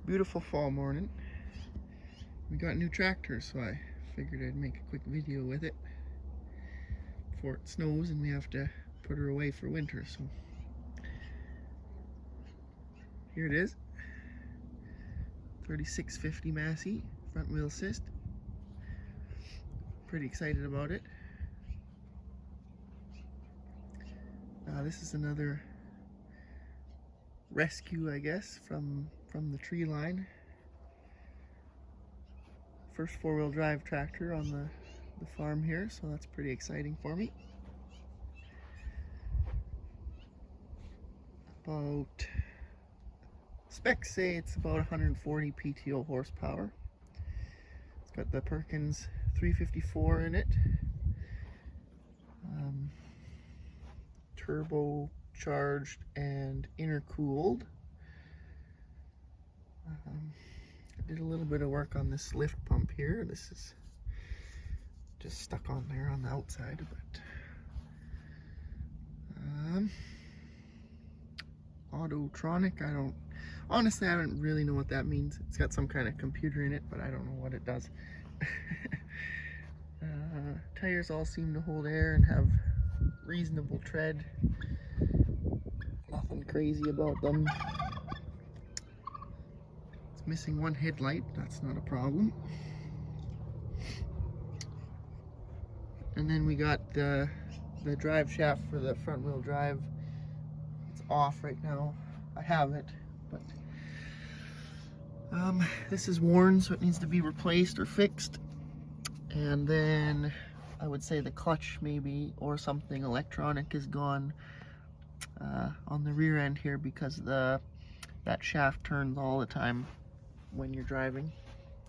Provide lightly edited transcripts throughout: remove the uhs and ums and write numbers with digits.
Beautiful fall morning. We got a new tractor, so I figured I'd make a quick video with it before it snows and we have to put her away for winter. So here it is. 3650 Massey, front wheel assist. Pretty excited about it. This is another rescue, I guess, from the tree line. First four-wheel drive tractor on the farm here, so that's pretty exciting for me. About specs say it's about 140 PTO horsepower. It's got the Perkins 354 in it. Turbo charged and intercooled. I did a little bit of work on this lift pump here. This is just stuck on there on the outside, but Autotronic, honestly I don't really know what that means. It's got some kind of computer in it, but I don't know what it does. Tires all seem to hold air and have reasonable tread. Nothing crazy about them. It's missing one headlight, that's not a problem. And then we got the drive shaft for the front wheel drive. It's off right now. I have it, but this is worn, so it needs to be replaced or fixed. And then I would say the clutch maybe, or something electronic is gone on the rear end here, because that shaft turns all the time when you're driving.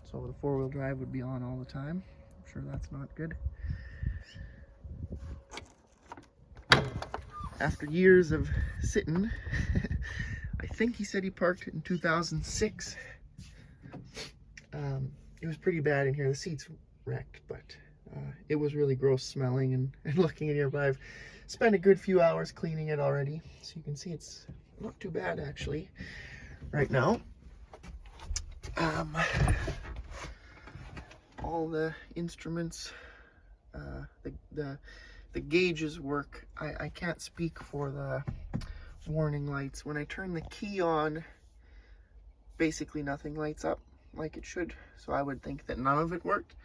So the four-wheel drive would be on all the time. I'm sure that's not good. After years of sitting, I think he said he parked it in 2006. It was pretty bad in here. The seats wrecked, but it was really gross smelling and looking in here. But I've spent a good few hours cleaning it already, so you can see it's not too bad actually right now. All the instruments, the gauges work. I can't speak for the warning lights. When I turn the key on, basically nothing lights up like it should, so I would think that none of it worked.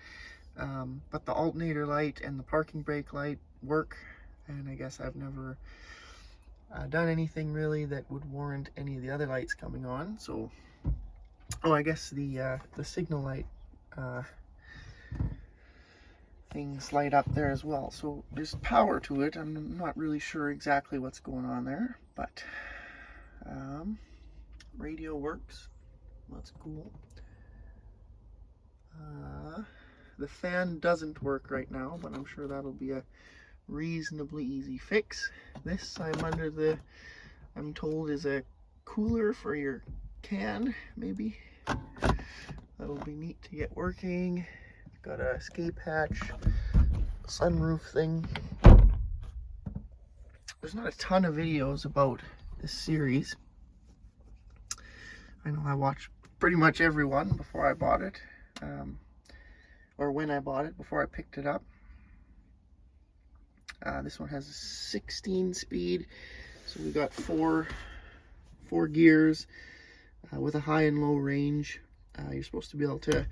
But the alternator light and the parking brake light work, and I guess I've never done anything really that would warrant any of the other lights coming on. So, oh, I guess the signal light things light up there as well, so there's power to it. I'm not really sure exactly what's going on there, but radio works. That's cool. The fan doesn't work right now, but I'm sure that'll be a reasonably easy fix. This I'm told is a cooler for your can, maybe. That'll be neat to get working. Got a escape hatch, sunroof thing. There's not a ton of videos about this series. I know I watched pretty much everyone before I bought it, or when I bought it, before I picked it up. This one has a 16 speed, so we got four gears with a high and low range. You're supposed to be able to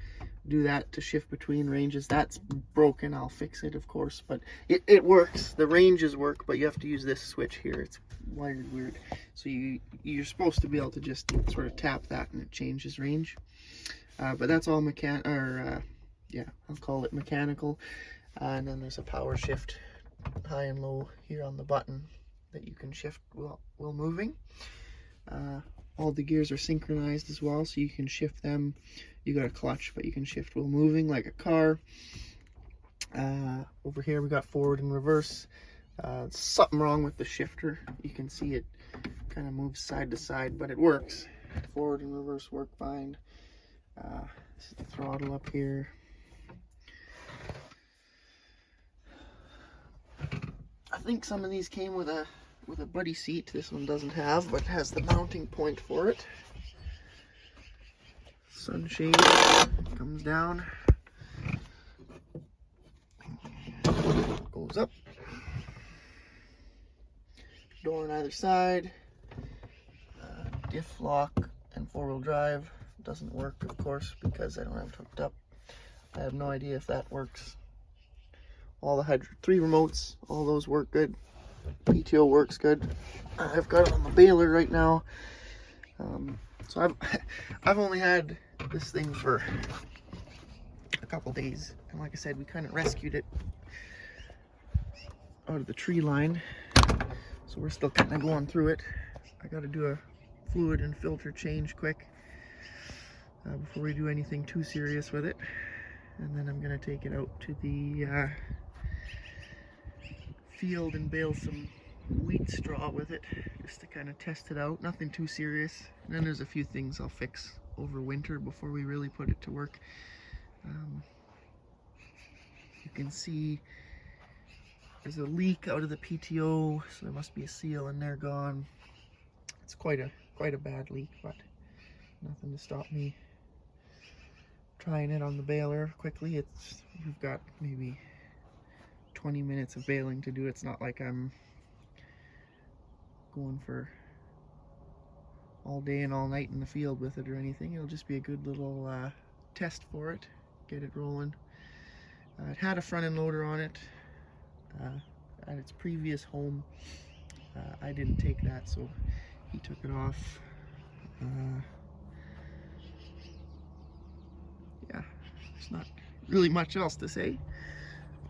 do that to shift between ranges. That's broken. I'll fix it, of course, but it works. The ranges work, but you have to use this switch here. It's wired weird, so you're supposed to be able to just sort of tap that and it changes range. But that's all yeah, I'll call it mechanical. And then there's a power shift, high and low here on the button, that you can shift while moving. All the gears are synchronized as well, so you can shift them. You got a clutch, but you can shift while moving like a car. Over here we got forward and reverse. Something wrong with the shifter. You can see it kind of moves side to side, but it works. Forward and reverse work fine. This is the throttle up here. I think some of these came with a with a buddy seat. This one doesn't have, but has the mounting point for it. Sunshade comes down, goes up, door on either side, diff lock and 4-wheel drive doesn't work, of course, because I don't have it hooked up. I have no idea if that works. All the 3 remotes, all those work good. PTO works good. I've got it on the baler right now. So I've only had this thing for a couple days, and like I said, we kind of rescued it out of the tree line, so we're still kind of going through it. I got to do a fluid and filter change quick before we do anything too serious with it, and then I'm going to take it out to the field and bale some wheat straw with it, just to kind of test it out. Nothing too serious. And then there's a few things I'll fix over winter before we really put it to work. You can see there's a leak out of the PTO, so there must be a seal in there gone. It's quite a bad leak, but nothing to stop me trying it on the baler quickly. We've got maybe 20 minutes of baling to do. It's not like I'm going for all day and all night in the field with it or anything. It'll just be a good little test for it, get it rolling. It had a front end loader on it at its previous home. I didn't take that, so he took it off. Yeah, there's not really much else to say.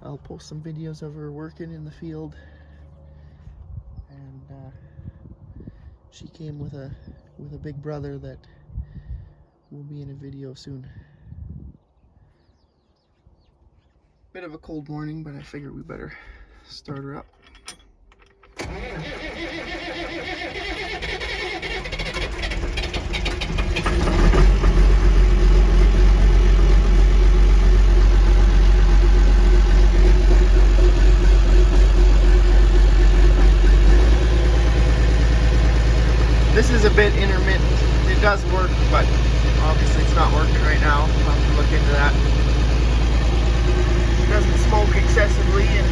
I'll post some videos of her working in the field, and she came with a big brother that will be in a video soon. Bit of a cold morning, but I figure we better start her up. This is a bit intermittent. It does work, but obviously it's not working right now. I'll have to look into that. It doesn't smoke excessively, and